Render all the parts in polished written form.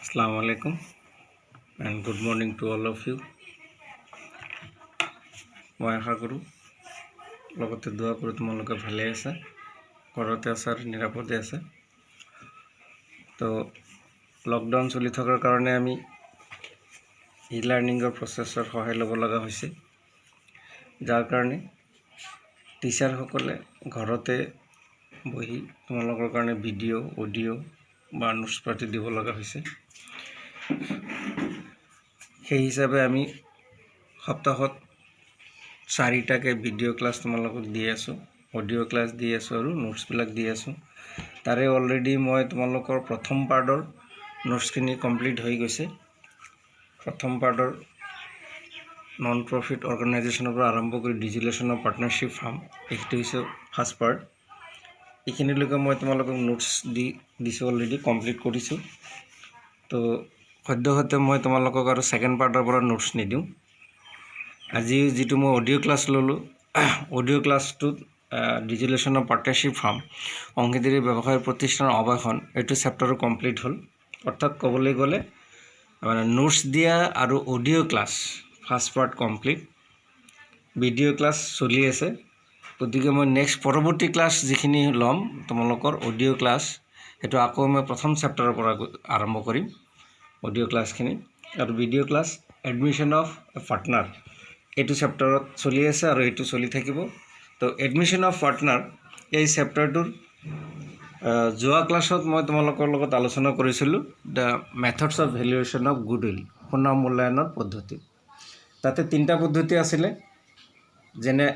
Assalamu alaikum and good morning to all of you. মই আশা কৰোঁ লগতে দোৱা কৰোঁ তোমালোকে ভালে আছে, ঘৰতে আছে আৰু নিৰাপদে আছে। তো লকডাউন চলি থকাৰ কাৰণে আমি ই লাৰ্ণিঙৰ প্ৰচেছৰ সহায় ল'ব লগা হৈছে, যাৰ কাৰণে টিচাৰসকলে ঘৰতে বহি তোমালোকৰ কাৰণে ভিডিঅ' অডিঅ' বা নোটছ পাতি দিব লগা হৈছে। সেই হিচাপে আমি সপ্তাহত 4টাকৈ ভিডিঅ' ক্লাছ তোমালোকক দি আছোঁ, অডিঅ' ক্লাছ দি আছোঁ আৰু নোটছবিলাক দি আছোঁ। তাৰে অলৰেডি মই তোমালোকৰ প্ৰথম পাৰ্টৰ নোটছখিনি কমপ্লিট হৈ গৈছে। প্ৰথম পাৰ্টৰ নন প্ৰফিট অৰ্গেনাইজেশ্যনৰ পৰা আৰম্ভ কৰি ডিজিটেলাইজেশ্যন অফ পাৰ্টনাৰশ্বিপ ফাৰ্ম, এইটো হৈছে ফাৰ্ষ্ট পাৰ্ট। এইখিনিলৈকে মই তোমালোকক নোটছ দিছোঁ, অলৰেডি কমপ্লিট কৰিছোঁ। তো সদ্যহতে মই তোমালোকক আৰু ছেকেণ্ড পাৰ্টৰ পৰা নোটছ নিদিওঁ। আজি যিটো মই অডিঅ' ক্লাছ ল'লোঁ, অডিঅ' ক্লাছটোত ডিজিটেলাইজেশ্যন অফ পাৰ্টনাৰশ্বিপ ফাৰ্ম অংশীদাৰী ব্যৱসায় প্ৰতিষ্ঠানৰ আবাসন এইটো চেপ্টাৰো কমপ্লিট হ'ল। অৰ্থাৎ ক'বলৈ গ'লে মানে নোটছ দিয়া আৰু audio' class first part complete, video' class চলি আছে। গতিকে মই নেক্সট পৰৱৰ্তী ক্লাছ যিখিনি ল'ম তোমালোকৰ অডিঅ' ক্লাছ, সেইটো আকৌ মই প্ৰথম চেপ্টাৰৰ পৰা আৰম্ভ কৰিম অডিঅ' ক্লাছখিনি। আৰু video' class admission of partner এইটো চেপ্টাৰত চলি আছে আৰু এইটো চলি থাকিব। তো এডমিশ্যন অফ পাৰ্টনাৰ এই চেপ্টাৰটোৰ যোৱা ক্লাছত মই তোমালোকৰ লগত আলোচনা কৰিছিলোঁ the methods of valuation of goodwill, সুনাম মূল্যায়নৰ পদ্ধতি। তাতে 3টা পদ্ধতি আছিলে, যেনে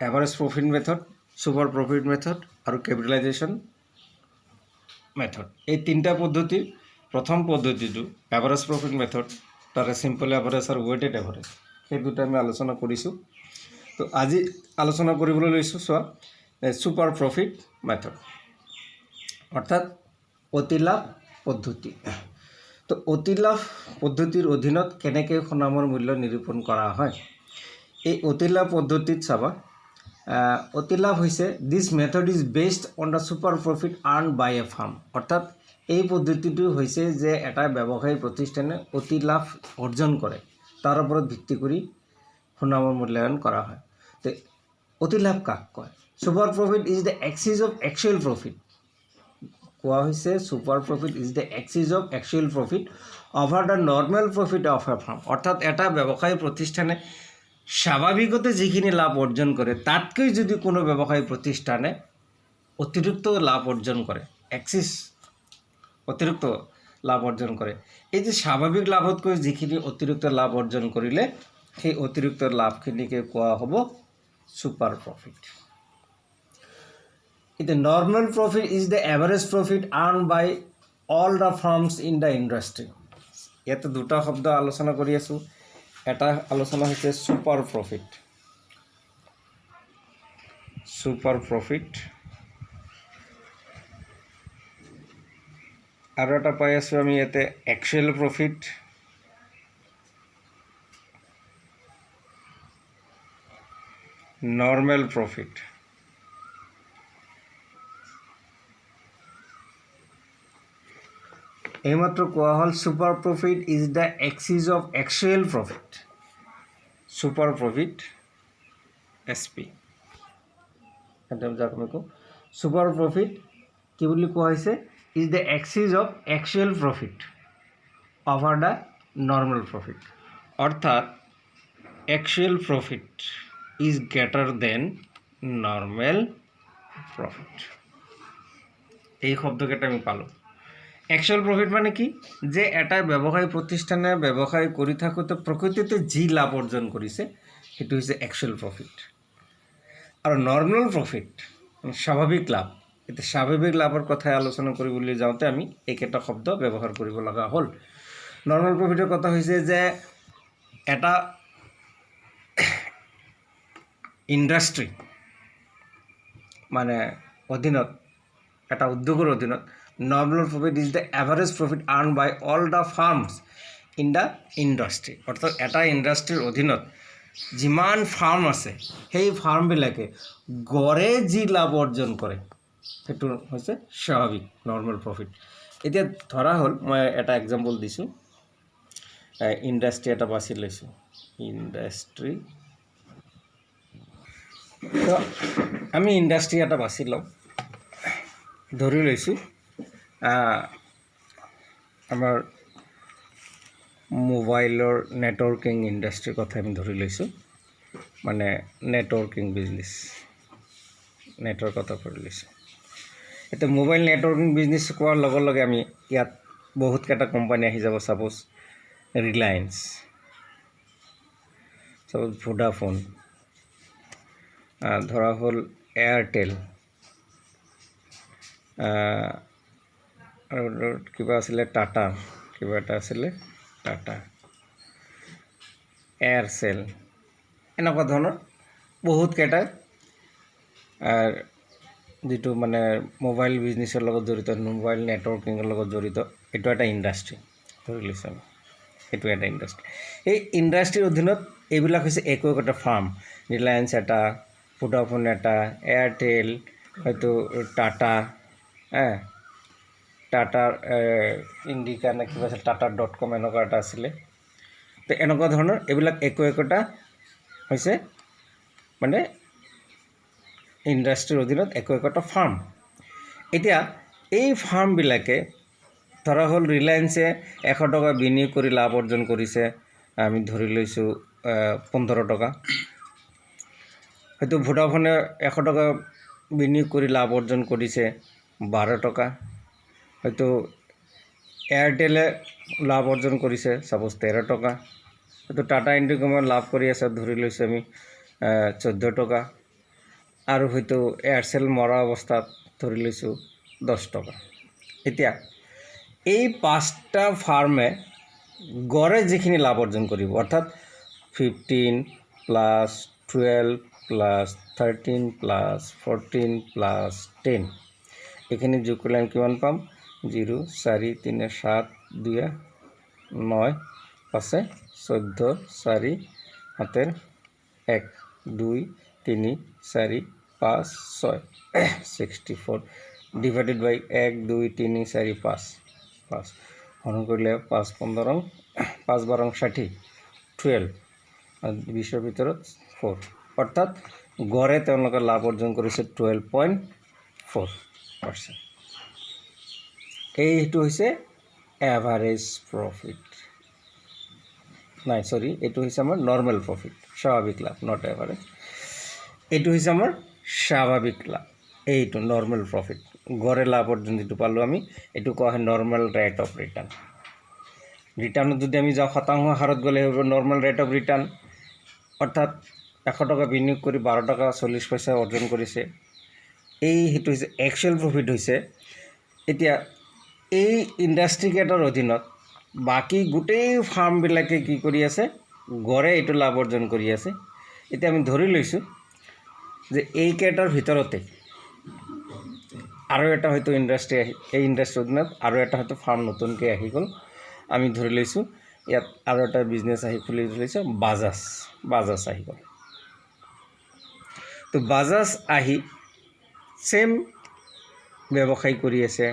average profit method, super profit method আৰু কেপিটেলাইজেশ্যন মেথড। এই 3টা পদ্ধতিৰ প্ৰথম পদ্ধতিটো এভাৰেজ প্ৰফিট মেথড, তাৰে চিম্পল এভাৰেজ আৰু ৱেইটেড এভাৰেজ, সেই দুটা আমি আলোচনা কৰিছোঁ। তো আজি আলোচনা কৰিবলৈ লৈছোঁ চোৱা ছুপাৰ প্ৰফিট মেথড, অৰ্থাৎ অতিলাভ পদ্ধতি। তো অতিলাভ পদ্ধতিৰ অধীনত কেনেকৈ সুনামৰ মূল্য নিৰূপণ কৰা হয়। এই অতিলাভ পদ্ধতিত চাবা, অতিলাভ হৈছে this method is based on the super profit earn by a firm. অৰ্থাৎ এই পদ্ধতিটো হৈছে যে এটা ব্যৱসায়ী প্ৰতিষ্ঠানে অতিলাভ অৰ্জন কৰে, তাৰ ওপৰত ভিত্তি কৰি সুনামৰ মূল্যায়ন কৰা হয়। তো অতিলাভ কাক কয়? Super profit is the excess of actual profit. কোৱা হৈছে super profit is the excess of actual profit over the normal profit of A firm. অৰ্থাৎ এটা ব্যৱসায়ী প্ৰতিষ্ঠানে স্বাভাৱিকতে যিখিনি লাভ অৰ্জন কৰে তাতকৈ যদি কোনো ব্যৱসায়ী প্ৰতিষ্ঠানে অতিৰিক্ত লাভ অৰ্জন কৰে, এক্সিছ অতিৰিক্ত লাভ অৰ্জন কৰে, এই যে স্বাভাৱিক লাভতকৈ যিখিনি অতিৰিক্ত লাভ অৰ্জন কৰিলে সেই অতিৰিক্ত লাভখিনিকে কোৱা হ'ব ছুপাৰ প্ৰফিট। এতিয়া normal profit is the average profit earn by all the firms in the industry. ইয়াতে দুটা শব্দ আলোচনা কৰি আছোঁ। এটা আলোচনা হৈছে ছুপাৰ প্ৰফিট, ছুপাৰ প্ৰফিট, আৰু এটা পাই আছোঁ আমি ইয়াতে একচুৱেল প্ৰফিট, নৰ্মেল প্ৰফিট। এইমাত্ৰ কোৱা হ'ল super profit is the excess of actual profit, super profit SP। যাক আমি কওঁ ছুপাৰ প্ৰফিট কি বুলি কোৱা হৈছে, is the excess of actual profit over the normal profit. অৰ্থাৎ actual profit is greater than normal profit. এই শব্দকেইটা আমি পালোঁ। একচুৱেল প্ৰফিট মানে কি, যে এটা ব্যৱসায় প্ৰতিষ্ঠানে ব্যৱসায় কৰি থাকোঁতে প্ৰকৃততে যি লাভ অৰ্জন কৰিছে সেইটো হৈছে একচুৱেল প্ৰফিট। আৰু নৰ্মেল প্ৰফিট স্বাভাৱিক লাভ। এতিয়া স্বাভাৱিক লাভৰ কথাই আলোচনা কৰিবলৈ যাওঁতে আমি এইকেইটা শব্দ ব্যৱহাৰ কৰিব লগা হ'ল। নৰ্মেল প্ৰফিটৰ কথা হৈছে যে এটা ইণ্ডাষ্ট্ৰী মানে অধীনত, এটা উদ্যোগৰ অধীনত normal profit is the average profit earn by all the firms in the industry. অৰ্থাৎ এটা ইণ্ডাষ্ট্ৰীৰ অধীনত যিমান ফাৰ্ম আছে সেই ফাৰ্মবিলাকে গড়ে যি লাভ অৰ্জন কৰে সেইটো হৈছে স্বাভাৱিক নৰ্মেল প্ৰফিট। এতিয়া ধৰা হ'ল মই এটা এক্সাম্পল দিছোঁ ইণ্ডাষ্ট্ৰি এটা বাছি লৈছোঁ ইণ্ডাষ্ট্ৰি তো আমি ইণ্ডাষ্ট্ৰি এটা বাছি লওঁ ধৰি লৈছোঁ আমাৰ মোবাইলৰ নেটৱৰ্কিং ইণ্ডাষ্ট্ৰিৰ কথা আমি ধৰি লৈছোঁ মানে নেটৱৰ্কিং বিজনেছ নেটৰ কথা ধৰি লৈছোঁ এতিয়া মোবাইল নেটৱৰ্কিং বিজনেছ কোৱাৰ লগে লগে আমি ইয়াত বহুতকেইটা কোম্পানী আহি যাব ছাপ'জ ৰিলায়েন্স ছাপ'জ ভোডাফোন ধৰা হ'ল এয়াৰটেল আৰু কিবা আছিলে টাটা কিবা এটা আছিলে টাটা এয়াৰচেল এনেকুৱা ধৰণৰ বহুতকেইটা যিটো মানে মোবাইল বিজনেছৰ লগত জড়িত মোবাইল নেটৱৰ্কিঙৰ লগত জড়িত এইটো এটা ইণ্ডাষ্ট্ৰি ধৰি লৈছোঁ আমি এইটো এটা ইণ্ডাষ্ট্ৰি এই ইণ্ডাষ্ট্ৰিৰ অধীনত এইবিলাক হৈছে একো একোটা ফাৰ্ম ৰিলায়েন্স এটা ভোডাফোন এটা এয়াৰটেল হয়তো টাটা টাটাৰ ইণ্ডিকা নে কিবা আছিল tata.com এনেকুৱা এটা আছিলে তো এনেকুৱা ধৰণৰ এইবিলাক একো একোটা হৈছে মানে ইণ্ডাষ্ট্ৰিৰ অধীনত একো একোটা ফাৰ্ম এতিয়া এই ফাৰ্মবিলাকে ধৰা হ'ল ৰিলায়েন্সে 100 টকা বিনিয়োগ কৰি লাভ অৰ্জন কৰিছে আমি ধৰি লৈছোঁ 15 টকা হয়তো ভোডাফোনে 100 টকা বিনিয়োগ কৰি লাভ অৰ্জন কৰিছে 12 টকা হয়তো এয়াৰটেলে লাভ অৰ্জন কৰিছে ছাপ'জ 13 টকা হয়তো টাটা ইণ্ডিকমে লাভ কৰি আছে ধৰি লৈছোঁ আমি 14 টকা আৰু হয়তো এয়াৰচেল মৰা অৱস্থাত ধৰি লৈছোঁ 10 টকা এতিয়া এই 5টা ফাৰ্মে গড়ে যিখিনি লাভ অৰ্জন কৰিব অৰ্থাৎ 15 প্লাছ 12 প্লাছ 13 প্লাছ 14 প্লাছ 10 এইখিনি যোগ কৰিলে আমি কিমান পাম 0 4 3 7 2 9 5 14 4 7 1 2 3 4 5 6 64 ডিভাইডেড বাই 1 2 3 4 5 5 হৰণ কৰিলে 5 15 5 12 60 12 আৰু 20ৰ ভিতৰত 4 অৰ্থাৎ গড়ে তেওঁলোকে লাভ অৰ্জন কৰিছে 12.4% এইটো হৈছে এভাৰেজ প্ৰফিট নাই সৰি এইটো হৈছে আমাৰ নৰ্মেল প্ৰফিট স্বাভাৱিক লাভ নট এভাৰেজ এইটো হৈছে আমাৰ স্বাভাৱিক লাভ এইটো নৰ্মেল প্ৰফিট গড়ে লাভ অৰ্জন যিটো পালোঁ আমি এইটো কোৱা হয় নৰ্মেল ৰেট অফ ৰিটাৰ্ণত যদি আমি যাওঁ শতাংশ হাৰত গ'লে হ'ব নৰ্মেল ৰেট অফ ৰিটাৰ্ণ অৰ্থাৎ 100 টকা বিনিয়োগ কৰি 12 টকা 40 পইচা অৰ্জন কৰিছে সেইটো হৈছে একচুৱেল প্ৰফিট হৈছে এতিয়া এই ইণ্ডাষ্ট্ৰি কেইটাৰ অধীনত বাকী গোটেই ফাৰ্মবিলাকে কি কৰি আছে গড়ে এইটো লাভ অৰ্জন কৰি আছে এতিয়া আমি ধৰি লৈছোঁ যে এইকেইটাৰ ভিতৰতে আৰু এটা হয়তো ইণ্ডাষ্ট্ৰি এই ইণ্ডাষ্ট্ৰিৰ অধীনত আৰু এটা হয়তো ফাৰ্ম নতুনকৈ আহি গ'ল আমি ধৰি লৈছোঁ ইয়াত আৰু এটা বিজনেছ আহি খুলি লৈছোঁ বাজাজ আহি গ'ল তো বাজাজ আহি সেম ব্যৱসায় কৰি আছে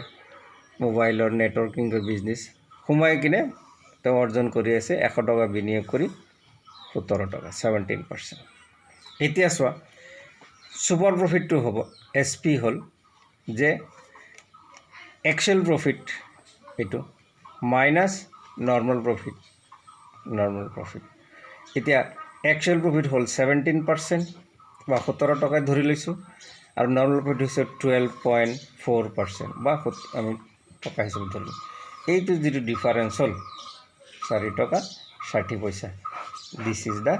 মোবাইলৰ নেটৱৰ্কিঙৰ বিজনেছ সোমাই কিনে তেওঁ অৰ্জন কৰি আছে 100 টকা বিনিয়োগ কৰি 17 টকা 17% এতিয়া চোৱা সুপাৰ প্ৰফিটটো হ'ব SP হ'ল যে একচুৱেল প্ৰফিট এইটো মাইনাছ নৰ্মেল প্ৰফিট এতিয়া একচুৱেল প্ৰফিট হ'ল 17% বা 17 টকাই ধৰি লৈছোঁ আৰু নৰ্মেল প্ৰফিট হৈছে 12.4% বা আমি টকা হিচাপে ধৰিলোঁ এইটো যিটো ডিফাৰেঞ্চ হ'ল 4 টকা 60 পইচা this is the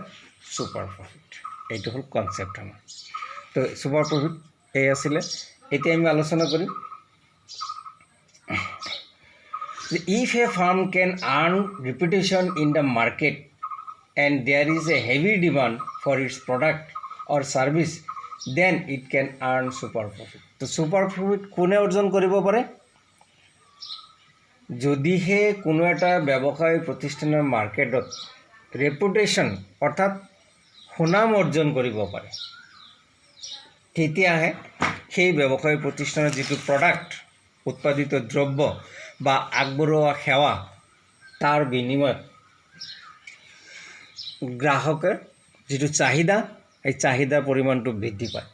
super profit এইটো হ'ল কনচেপ্ট আমাৰ তো সুপাৰ প্ৰফিট এই আছিলে এতিয়া আমি আলোচনা কৰিম যে if a firm can earn reputation in the market and there is a heavy demand for its product or service then it can earn super profit তো সুপাৰ প্ৰফিট কোনে অৰ্জন কৰিব পাৰে যদিহে কোনো এটা ব্যৱসায় প্ৰতিষ্ঠানৰ মাৰ্কেটত ৰেপুটেশ্যন অৰ্থাৎ সুনাম অৰ্জন কৰিব পাৰে তেতিয়াহে সেই ব্যৱসায় প্ৰতিষ্ঠানৰ যিটো প্ৰডাক্ট উৎপাদিত দ্ৰব্য বা আগবঢ়োৱা সেৱা তাৰ বিনিময়ত গ্ৰাহকৰ যিটো চাহিদা এই চাহিদাৰ পৰিমাণটো বৃদ্ধি পায়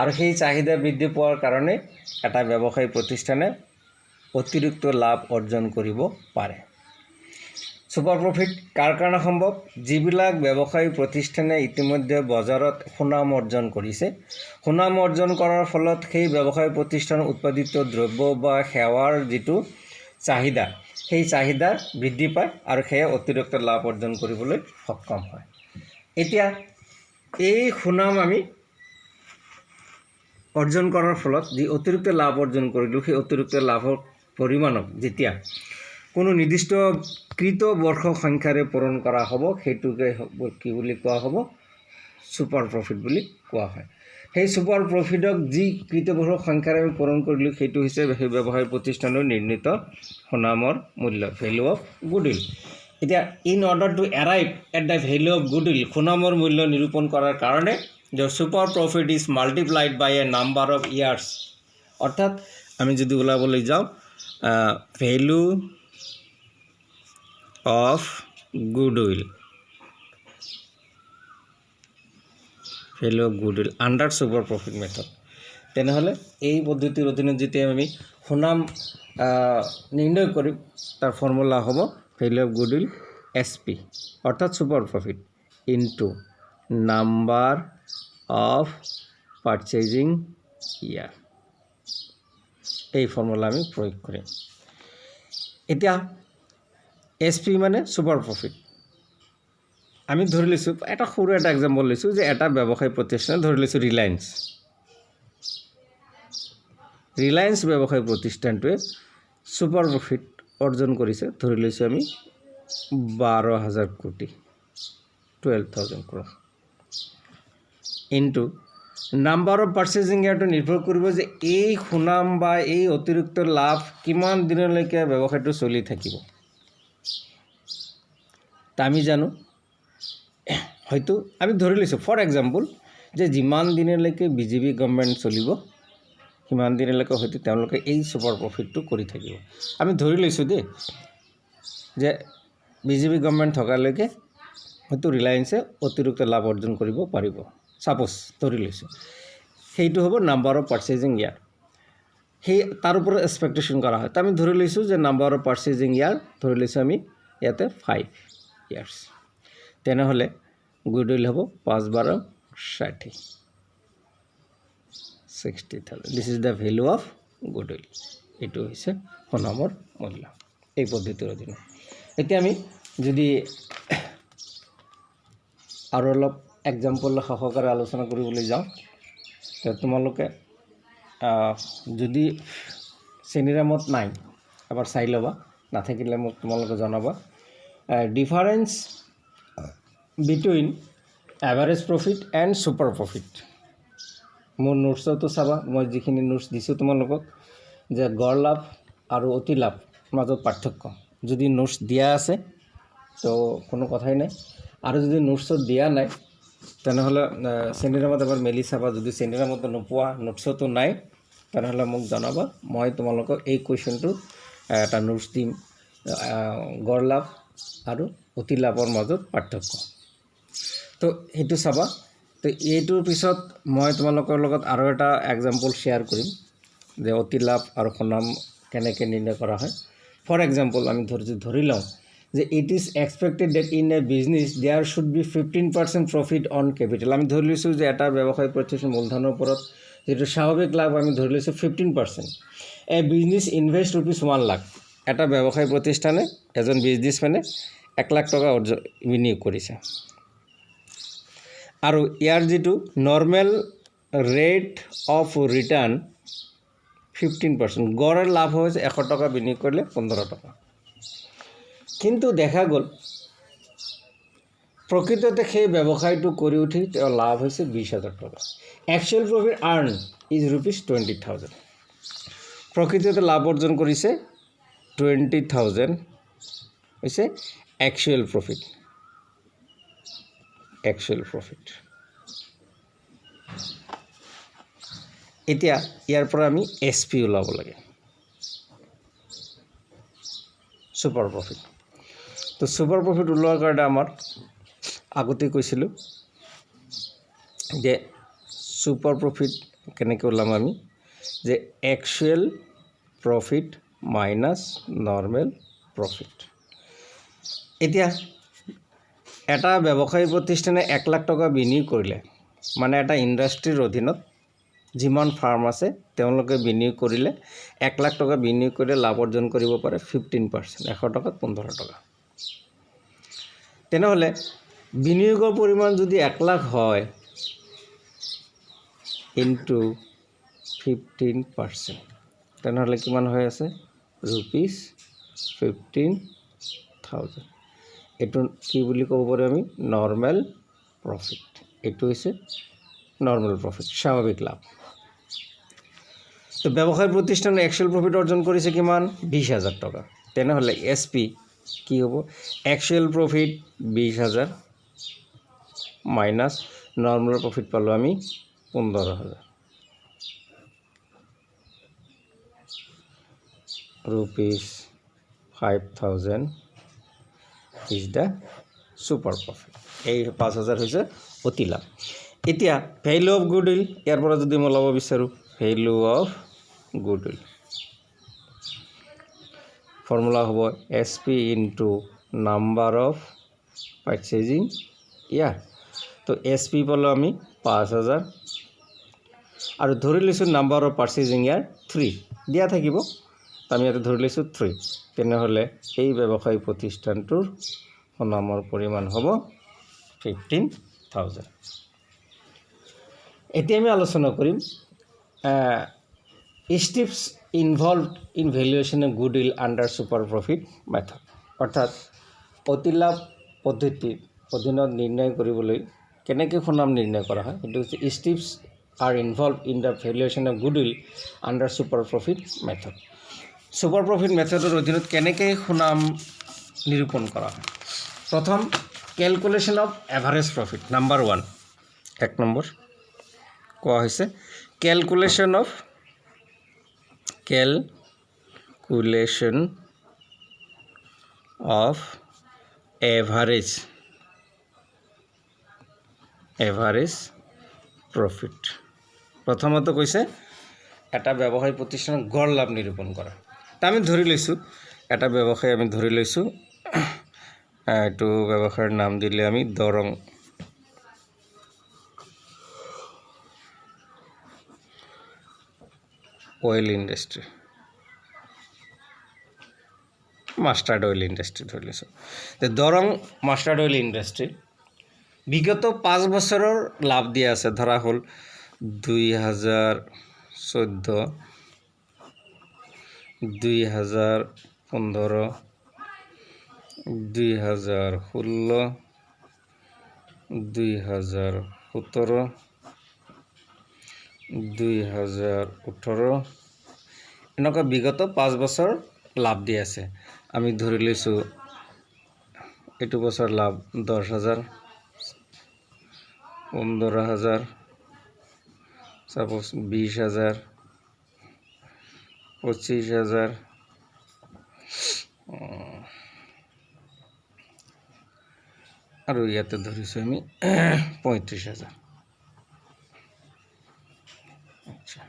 আৰু সেই চাহিদা বৃদ্ধি পোৱাৰ কাৰণে এটা ব্যৱসায়িক প্ৰতিষ্ঠানে অতিৰিক্ত লাভ অৰ্জন কৰিব পাৰে। সুপাৰ প্ৰফিট কাৰ কাৰণে সম্ভৱ? যিবিলাক ব্যৱসায়িক প্ৰতিষ্ঠানে ইতিমধ্যে বজাৰত সুনাম অৰ্জন কৰিছে, সুনাম অৰ্জন কৰাৰ ফলত সেই ব্যৱসায়িক প্ৰতিষ্ঠানৰ উৎপাদিত দ্ৰব্য বা সেৱাৰ যিটো চাহিদা সেই চাহিদা বৃদ্ধি পায় আৰু সেয়া অতিৰিক্ত লাভ অৰ্জন কৰিবলৈ সক্ষম হয়। এতিয়া এই সুনাম আমি অৰ্জন কৰাৰ ফলত যি অতিৰিক্ত লাভ অৰ্জন কৰিলোঁ সেই অতিৰিক্ত লাভৰ পৰিমাণক যেতিয়া কোনো নিৰ্দিষ্ট কৃত বৰ্ষ সংখ্যাৰে পূৰণ কৰা হ'ব সেইটোকে কি বুলি কোৱা হ'ব? সুপাৰ প্ৰফিট বুলি কোৱা হয়। সেই সুপাৰ প্ৰফিটক যি কৃত বৰ্ষ সংখ্যাৰে আমি পূৰণ কৰিলোঁ সেইটো হৈছে সেই ব্যৱসায়িক প্ৰতিষ্ঠানৰ নিৰ্ণীত সুনামৰ মূল্য, ভেলু অফ গুডউইল। এতিয়া in order to arrive at the value of goodwill, সুনামৰ মূল্য নিৰূপণ কৰাৰ কাৰণে যে super profit is multiplied by a number of years, অৰ্থাৎ আমি যদি ওলাবলৈ যাওঁ value of goodwill, value of goodwill under super profit method, তেনেহ'লে এই পদ্ধতিৰ অধীনত যেতিয়া আমি সুনাম নিৰ্ণয় কৰিম তাৰ ফৰ্মুলা হ'ব ভেলু অফ গুডউইল SP, অৰ্থাৎ super profit into number of purchasing year, এই ফৰ্মুলা আমি প্ৰয়োগ কৰিম। এতিয়া SP মানে সুপাৰ প্ৰফিট। আমি ধৰি লৈছোঁ এটা সৰু এটা এক্সাম্পল লৈছোঁ যে এটা ব্যৱসায়িক প্ৰতিষ্ঠান ধৰি লৈছোঁ ৰিলায়েন্স ব্যৱসায়িক প্ৰতিষ্ঠানটোৱে সুপাৰ প্ৰফিট অৰ্জন কৰিছে, ধৰি লৈছোঁ আমি 12,000 কোটি 12,000 crore into number of purchasing ইয়াৰটো নিৰ্ভৰ কৰিব যে এই সুনাম বা এই অতিৰিক্ত লাভ কিমান দিনলৈকে ব্যৱসায়টো চলি থাকিব। তা আমি জানো হয়তো আমি ধৰি লৈছোঁ ফৰ এক্সাম্পল যে যিমান দিনলৈকে BJP গভৰ্ণমেণ্ট চলিব সিমান দিনলৈকে হয়তো তেওঁলোকে এই সুপাৰ প্ৰফিটটো কৰি থাকিব। আমি ধৰি লৈছোঁ দেই যে BJP গভৰ্ণমেণ্ট থকালৈকে হয়তো ৰিলায়েন্সে অতিৰিক্ত লাভ অৰ্জন কৰিব পাৰিব, ছাপ'জ ধৰি লৈছোঁ। সেইটো হ'ব নাম্বাৰ অফ পাৰ্চেজিং ইয়াৰ, সেই তাৰ ওপৰত এক্সপেক্টেশ্যন কৰা হয়। তো আমি ধৰি লৈছোঁ যে নাম্বাৰ অফ পাৰ্চেজিং ইয়াৰ ধৰি লৈছোঁ আমি ইয়াতে 5 years, তেনেহ'লে গুডউইল হ'ব 5 12 60, 60,000। This is the value of goodwill, এইটো হৈছে সুনামৰ মূল্য এই পদ্ধতিৰ অধীনত। এতিয়া আমি যদি আৰু অলপ এক্সাম্পল সহকাৰে আলোচনা কৰিবলৈ যাওঁ, তোমালোকে যদি শ্ৰেণীৰামত নাই এবাৰ চাই ল'বা, নাথাকিলে মোক তোমালোকে জনাবা। Difference between average profit and super profit, মোৰ নোটছতো চাবা, মই যিখিনি নোটছ দিছোঁ তোমালোকক যে গড় লাভ আৰু অতি লাভ মাজত পাৰ্থক্য যদি নোটছ দিয়া আছে তো কোনো কথাই নাই, আৰু যদি নোটছত দিয়া নাই তেনেহ'লে শ্ৰেণীৰামত এবাৰ মেলি চাবা। যদি শ্ৰেণীৰামতো নোপোৱা, নোটছতো নাই, তেনেহ'লে মোক জনাবা, মই তোমালোকক এই কুৱেশ্যনটো এটা নোটছ দিম, গড় লাভ আৰু অতি লাভৰ মাজত পাৰ্থক্য। তো সেইটো চাবা। তো এইটোৰ পিছত মই তোমালোকৰ লগত আৰু এটা এক্সাম্পল শ্বেয়াৰ কৰিম যে অতি লাভ আৰু সুনাম কেনেকৈ নিৰ্ণয় কৰা হয়। ফৰ এক্সাম্পল আমি ধৰি লওঁ যে it is expected that in a business there should be 15% profit on capital. আমি ধৰি লৈছোঁ যে এটা ব্যৱসায় প্ৰতিষ্ঠান মূলধনৰ ওপৰত যিটো স্বাভাৱিক লাভ আমি ধৰি লৈছোঁ 15%। এ বিজনেছ ইনভেষ্ট ₹1 লাখ, এটা ব্যৱসায় প্ৰতিষ্ঠানে এজন বিজনেছমেনে 1 লাখ টকা বিনিয়োগ কৰিছে আৰু ইয়াৰ যিটো নৰ্মেল ৰেট অফ ৰিটাৰ্ণ 15%, গড়ৰ লাভ হৈছে 100 টকা বিনিয়োগ কৰিলে 15 টকা। কিন্তু দেখা গ'ল প্ৰকৃততে সেই ব্যৱসায়টো কৰি উঠি তেওঁৰ লাভ হৈছে 20,000 টকা। একচুৱেল প্ৰফিট আৰ্ণ ইজ ₹20,000, প্ৰকৃততে লাভ অৰ্জন কৰিছে 20,000 হৈছে একচুৱেল প্ৰফিট। এতিয়া ইয়াৰ পৰা আমি SP ওলাব লাগে। Super profit. তো সুপাৰ প্ৰফিট ওলোৱাৰ কাৰণে আমাৰ আগতে কৈছিলোঁ যে সুপাৰ প্ৰফিট কেনেকৈ ওলাম আমি, যে actual profit minus normal profit. এতিয়া এটা ব্যৱসায়ী প্ৰতিষ্ঠানে 1 লাখ টকা বিনিয়োগ কৰিলে, মানে এটা ইণ্ডাষ্ট্ৰীৰ অধীনত যিমান ফাৰ্ম আছে তেওঁলোকে বিনিয়োগ কৰিলে 1 লাখ টকা বিনিয়োগ কৰিলে লাভ অৰ্জন কৰিব পাৰে 15%, 100 টকাত 15 টকা। তেনেহ'লে বিনিয়োগৰ পৰিমাণ যদি 1 লাখ হয় ইনটু 15%, তেনেহ'লে কিমান হৈ আছে ₹15,000। এইটো কি বুলি ক'ব পাৰোঁ আমি, নৰ্মেল প্ৰফিট। এইটো হৈছে নৰ্মেল প্ৰফিট, স্বাভাৱিক লাভ। তো ব্যৱসায় প্ৰতিষ্ঠানে একচুৱেল প্ৰফিট অৰ্জন কৰিছে কিমান, 20,000 টকা। তেনেহ'লে SP কি হ'ব, actual profit 20,000 minus normal profit পালোঁ আমি 15,000। ₹5,000 is the super profit। এই 5,000 হৈছে অতি লাভ। এতিয়া ভেলু অফ গুডউইল, ইয়াৰ পৰা যদি মই ল'ব বিচাৰোঁ ভেলু অফ গুডউইল, ফৰ্মুলা হ'ব SP into number of purchasing year. তো SP পালোঁ আমি 5,000 আৰু ধৰি লৈছোঁ নাম্বাৰ অফ পাৰ্চেজিং ইয়াৰ 3 দিয়া থাকিব, আমি ইয়াতে ধৰি লৈছোঁ 3। তেনেহ'লে এই ব্যৱসায়ী প্ৰতিষ্ঠানটোৰ সুনামৰ পৰিমাণ হ'ব 15,000। এতিয়া আমি আলোচনা কৰিম steps involved in valuation of goodwill under super profit method. অৰ্থাৎ অতিলাভ পদ্ধতিৰ অধীনত নিৰ্ণয় কৰিবলৈ কেনেকৈ সুনাম নিৰ্ণয় কৰা হয়, সেইটো হৈছে steps are involved in the valuation of goodwill under super profit method. Super profit মেথডৰ অধীনত কেনেকৈ সুনাম নিৰূপণ কৰা হয়। প্ৰথম, calculation of average profit. Number 1, 1 নম্বৰ কোৱা হৈছে কেলকুলেশ্যন অফ এভাৰেজ প্ৰফিট। প্ৰথমতে কৈছে এটা ব্যৱসায় প্ৰতিষ্ঠানৰ গড় লাভ নিৰূপণ কৰা। তা আমি ধৰি লৈছোঁ এটা ব্যৱসায়, আমি ধৰি লৈছোঁ এইটো ব্যৱসায়ৰ নাম দিলে আমি Darrang oil industry, mustard oil industry ধৰি লৈছোঁ। দৰং মাষ্টাৰ্ড অইল ইণ্ডাষ্ট্ৰী বিগত 5 বছৰৰ লাভ দিয়া আছে, ধৰা হ'ল 2014, 2015, 2016, 2017, 2018, এনেকুৱা বিগত 5 বছৰ লাভ দি আছে। আমি ধৰি লৈছোঁ এইটো বছৰ লাভ 10,000, 15,000, সাপোজ 20,000, 25,000, আৰু ইয়াতে ধৰিছোঁ আমি 35,000। আচ্ছা,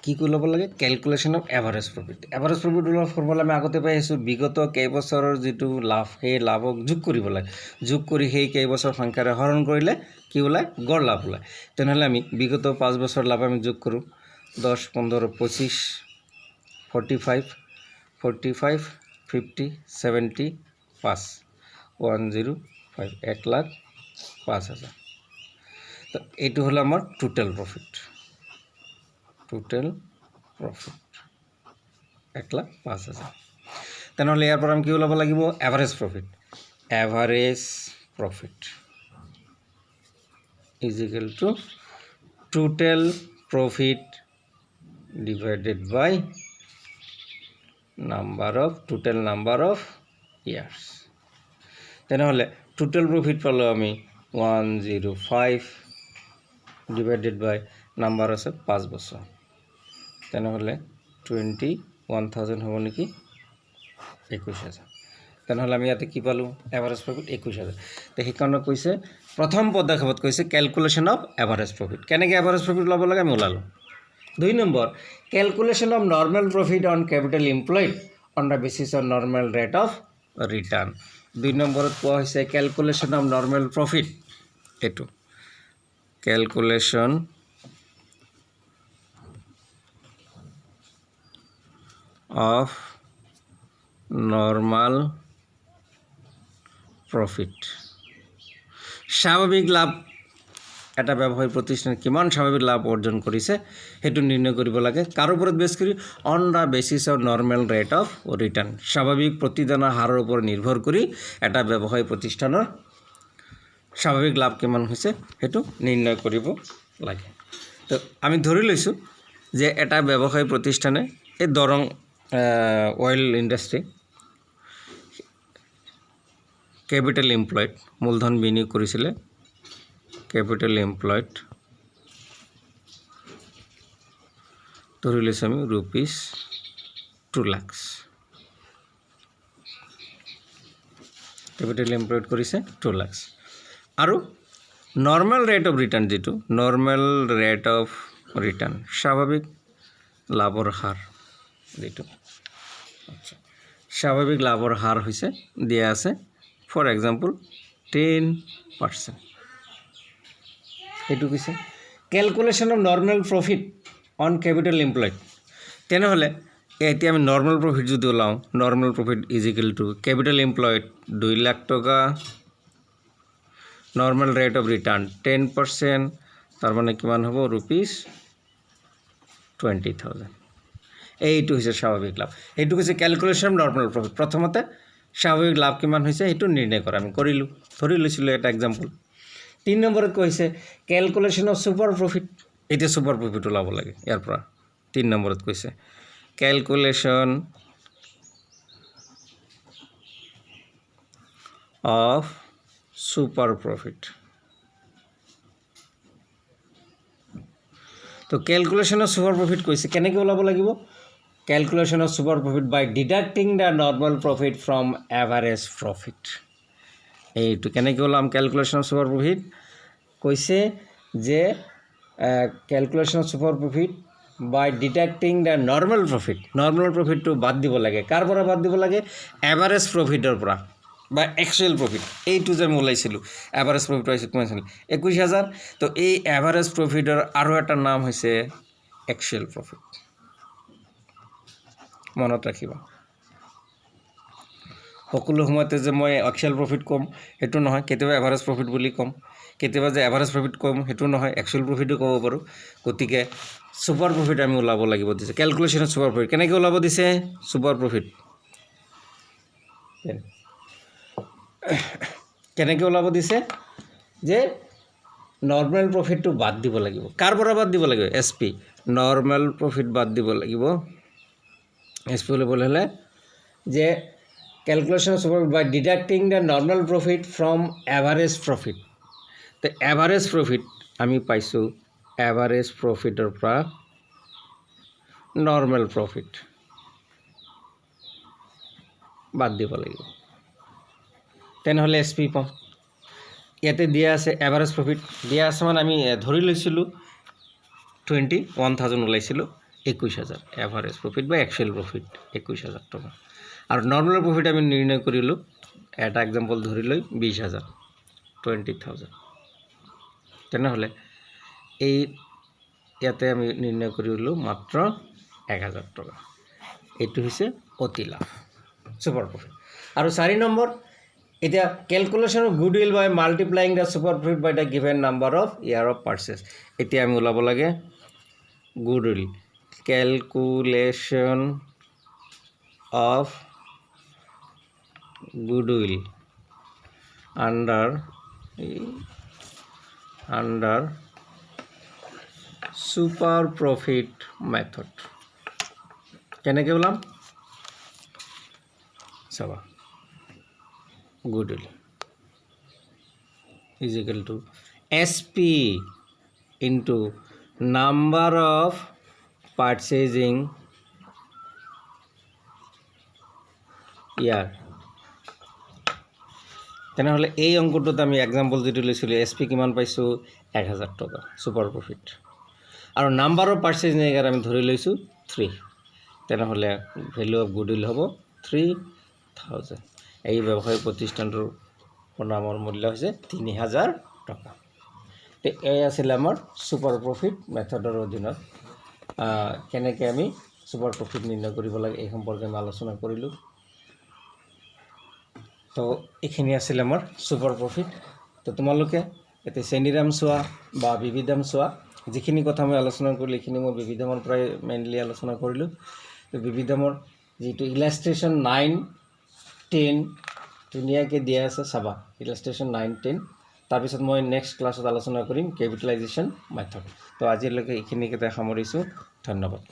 কি কৰি ল'ব লাগে, calculation of average profit. Average profit ওলোৱাৰ ফৰ্মুলা আমি আগতে পাই আহিছোঁ, বিগত কেইবছৰৰ যিটো লাভ সেই লাভক যোগ কৰিব লাগে, যোগ কৰি সেই কেইবছৰ সংখ্যাৰে হৰণ কৰিলে কি ওলায়, গড় লাভ ওলায়। তেনেহ'লে আমি বিগত 5 বছৰ লাভ আমি যোগ কৰোঁ, 10, 15, 25, 45, 45, 50, 75, 105, 1,05,000। তো এইটো হ'ল আমাৰ টোটেল প্ৰফিট, 1,05,000। তেনেহ'লে ইয়াৰ পৰা আমি কি ওলাব লাগিব, average profit. Average profit is equal to total profit divided by total number of years. তেনেহ'লে টোটেল প্ৰফিট পালোঁ আমি 105 ডিভাইডেড বাই নাম্বাৰ আছে 5 বছৰ, তেনেহ'লে 21,000 হ'ব নেকি, 21,000 তেনেহ'লে আমি ইয়াতে কি পালোঁ এভাৰেজ প্ৰফিট 21,000 তো সেইকাৰণে কৈছে প্ৰথম পদক্ষেপত কৈছে কেলকুলেশ্যন অফ এভাৰেজ প্ৰফিট কেনেকৈ এভাৰেজ প্ৰফিট ল'ব লাগে আমি ওলালোঁ 2 number calculation of normal profit on capital employed on the basis of normal rate of return 2 নম্বৰত কোৱা হৈছে কেলকুলেশ্যন অফ নৰ্মেল প্ৰফিট এইটো কেলকুলেশ্যন অফ নৰ্মাল প্ৰফিট স্বাভাৱিক লাভ এটা ব্যৱসায়িক প্ৰতিষ্ঠানে কিমান স্বাভাৱিক লাভ অৰ্জন কৰিছে সেইটো নিৰ্ণয় কৰিব লাগে কাৰ ওপৰত বেছ কৰি on the basis of normal rate of return স্বাভাৱিক প্ৰতিদানৰ হাৰৰ ওপৰত নিৰ্ভৰ কৰি এটা ব্যৱসায়িক প্ৰতিষ্ঠানৰ স্বাভাৱিক লাভ কিমান হৈছে সেইটো নিৰ্ণয় কৰিব লাগে তো আমি ধৰি লৈছোঁ যে এটা ব্যৱসায়িক প্ৰতিষ্ঠানে এই Darrang oil industry capital employed মূলধন বিনিয়োগ কৰিছিলে কেপিটেল এমপ্লয়েড ধৰি লৈছোঁ আমি ৰুপিজ 2 লাখ কেপিটেল এমপ্লয়েড কৰিছে 2 লাখ আৰু নৰ্মেল ৰেট অফ ৰিটাৰ্ণ যিটো নৰ্মেল ৰেট অফ ৰিটাৰ্ণ স্বাভাৱিক লাভৰ হাৰ যিটো আচ্ছা স্বাভাৱিক লাভৰ হাৰ হৈছে দিয়া আছে ফৰ এক্সাম্পল 10% এইটো কৈছে calculation of normal profit on capital employed তেনেহ'লে এতিয়া আমি নৰ্মেল প্ৰফিট যদি ওলাওঁ normal profit is equal two capital employed 2 lakh টকা নৰ্মেল ৰেট অফ ৰিটাৰ্ণ 10% তাৰ মানে কিমান হ'ব ৰুপিজ 20,000 এইটো হৈছে স্বাভাৱিক লাভ এইটো হৈছে কেলকুলেশ্যন অফ নৰ্মেল প্ৰফিট প্ৰথমতে স্বাভাৱিক লাভ কিমান হৈছে সেইটো নিৰ্ণয় কৰা আমি কৰিলোঁ ধৰি লৈছিলোঁ এটা এক্সাম্পল 3 নম্বৰত কৈছে কেলকুলেশ্যন অফ ছুপাৰ প্ৰফিট এতিয়া ছুপাৰ প্ৰফিট ওলাব লাগে ইয়াৰ পৰা 3 নম্বৰত কৈছে কেলকুলেশ্যন অফ ছুপাৰ প্ৰফিট তো কেলকুলেশ্যন অফ ছুপাৰ প্ৰফিট কৈছে কেনেকৈ ওলাব লাগিব calculation of super profit by deducting the normal profit from average profit এইটো কেনেকৈ ওলাম কেলকুলেশ্যন অফ ছুপাৰ প্ৰফিট কৈছে যে calculation of super profit by deducting the normal প্ৰফিটটো বাদ দিব লাগে কাৰ পৰা বাদ দিব লাগে এভাৰেজ প্ৰফিটৰ পৰা বা একচুৱেল প্ৰফিট এইটো যে আমি ওলাইছিলোঁ এভাৰেজ প্ৰফিট হৈছে কিমান আছিল 21,000 তো এই এভাৰেজ প্ৰফিটৰ আৰু এটা নাম হৈছে একচুৱেল প্ৰফিট মনত ৰাখিবা সকলো সময়তে যে মই একচুৱেল প্ৰফিট কম সেইটো নহয় কেতিয়াবা এভাৰেজ প্ৰফিট বুলি ক'ম কেতিয়াবা যে এভাৰেজ প্ৰফিট কম সেইটো নহয় একচুৱেল প্ৰফিটো ক'ব পাৰোঁ গতিকে ছুপাৰ প্ৰফিট আমি ওলাব লাগিব দিছে কেলকুলেশ্যনত ছুপাৰ প্ৰফিট কেনেকৈ ওলাব দিছে ছুপাৰ প্ৰফিট কেনেকৈ ওলাব দিছে যে নৰ্মেল প্ৰফিটটো বাদ দিব লাগিব কাৰ পৰা বাদ দিব লাগিব এছ পি নৰ্মেল প্ৰফিট বাদ দিব লাগিব এছ পি ওলাবলৈ হ'লে যে calculation of super by deducting the normal profit from average profit তো এভাৰেজ প্ৰফিট আমি পাইছোঁ এভাৰেজ প্ৰফিটৰ পৰা নৰ্মেল প্ৰফিট বাদ দিব লাগিব তেনেহ'লে এছ পি পাম ইয়াতে দিয়া আছে এভাৰেজ প্ৰফিট দিয়া আছে মানে আমি ধৰি লৈছিলোঁ 21,000 ওলাইছিলোঁ 21,000 এভাৰেজ প্ৰফিট বা একচুৱেল প্ৰফিট 21,000 টকা আৰু নৰ্মেল প্ৰফিট আমি নিৰ্ণয় কৰিলোঁ এটা এক্সাম্পল ধৰি লৈ 20,000 20,000 তেনেহ'লে এই ইয়াতে আমি নিৰ্ণয় কৰিলোঁ মাত্ৰ 1,000 টকা এইটো হৈছে অতি লাভ ছুপাৰ প্ৰফিট আৰু 4 নম্বৰ এতিয়া calculation of goodwill by multiplying the super profit by the given number of year of purchase এতিয়া আমি ওলাব লাগে goodwill calculation of goodwill under super profit method কেনেকৈ ওলাম চাবা goodwill is equal to SP into number of purchasing ইয়াৰ তেনেহ'লে এই অংকটোত আমি এক্সাম্পল যিটো লৈছিলোঁ SP কিমান পাইছোঁ 1000 টকা ছুপাৰ প্ৰফিট আৰু নাম্বাৰ অফ পাৰ্চেজ নেগাৰ আমি ধৰি লৈছোঁ 3 তেনেহ'লে ভেলু অফ গুডউইল হ'ব 3000 এই ব্যৱসায়িক প্ৰতিষ্ঠানটোৰ নামৰ মূল্য হৈছে 3000 টকা তো এই আছিল আমাৰ ছুপাৰ প্ৰফিট মেথডৰ অধীনত কেনেকৈ আমি ছুপাৰ প্ৰফিট নিৰ্ণয় কৰিব লাগে এই সম্পৰ্কে আমি আলোচনা কৰিলোঁ তো এইখিনি আছিল আমাৰ ছুপাৰ প্ৰফিট তো তোমালোকে এতিয়া শ্ৰেণীৰাম চোৱা বা বিবিধাম চোৱা যিখিনি কথা মই আলোচনা কৰিলোঁ এইখিনি মই বিবিধামৰ পৰাই মেইনলি আলোচনা কৰিলোঁ তো বিবিধামৰ যিটো ইলাষ্ট্ৰেশ্যন 9, 10 ধুনীয়াকৈ দিয়া আছে চাবা ইলাষ্ট্ৰেশ্যন 9, 10 তাৰপিছত মই নেক্সট ক্লাছত আলোচনা কৰিম কেপিটেলাইজেশ্যন মেথড তো আজিলৈকে এইখিনিকে সামৰিছোঁ ধন্যবাদ